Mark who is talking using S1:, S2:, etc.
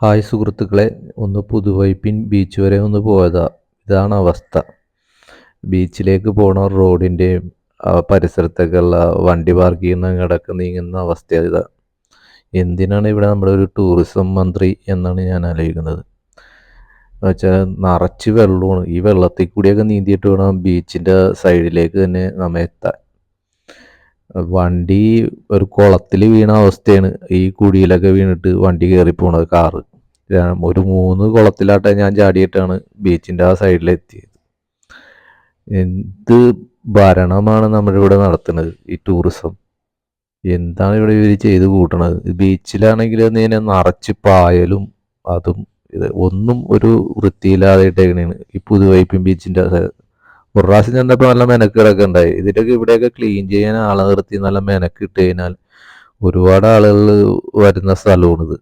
S1: Hi സുഹൃത്തുക്കളെ, ഒന്ന് Puthuvypeen beach വരെ ഒന്ന് പോയതാ. ഇതാണ് അവസ്ഥ. ബീച്ചിലേക്ക് പോണ റോഡിൻ്റെയും പരിസരത്തൊക്കെയുള്ള വണ്ടി പാർക്ക് ചെയ്യുന്നങ്ങടൊക്കെ നീങ്ങുന്ന അവസ്ഥ ഇതാ. എന്തിനാണ് ഇവിടെ നമ്മുടെ ഒരു ടൂറിസം മന്ത്രി എന്നാണ് ഞാൻ ആലോചിക്കുന്നത്. എന്നുവെച്ചാൽ നിറച്ച് വെള്ളമാണ്. ഈ വെള്ളത്തിൽ കൂടിയൊക്കെ നീന്തിയിട്ട് വേണം ബീച്ചിൻ്റെ സൈഡിലേക്ക് തന്നെ നമ്മ എത്താൻ. വണ്ടി ഒരു കുളത്തിൽ വീണ അവസ്ഥയാണ്. ഈ കുഴിയിലൊക്കെ വീണിട്ട് വണ്ടി കയറി പോണത് കാറ്. ഒരു 3 കുളത്തിലാട്ടെ ഞാൻ ചാടിയിട്ടാണ് ബീച്ചിൻ്റെ ആ സൈഡിലെത്തിയത്. എന്ത് ഭരണമാണ് നമ്മുടെ ഇവിടെ നടത്തുന്നത് ഈ ടൂറിസം. എന്താണ് ഇവിടെ ഇവർ ചെയ്ത് കൂട്ടണത്? ബീച്ചിലാണെങ്കിൽ നീനെ നിറച്ച് പായലും അതും ഒന്നും ഒരു വൃത്തിയില്ലാതെ ഇട്ടേക്കണേണ് ഈ പുതുവൈപ്പിൻ ബീച്ചിൻ്റെ. ഒരു പ്രാവശ്യം ചെന്നപ്പോൾ നല്ല മെനക്കേടൊക്കെ ഉണ്ടായി. ഇതിലൊക്കെ ഇവിടെയൊക്കെ ക്ലീൻ ചെയ്യാൻ ആളെ നിർത്തി നല്ല മെനക്കിട്ട് കഴിഞ്ഞാൽ ഒരുപാട് ആളുകൾ വരുന്ന സ്ഥലമാണിത്.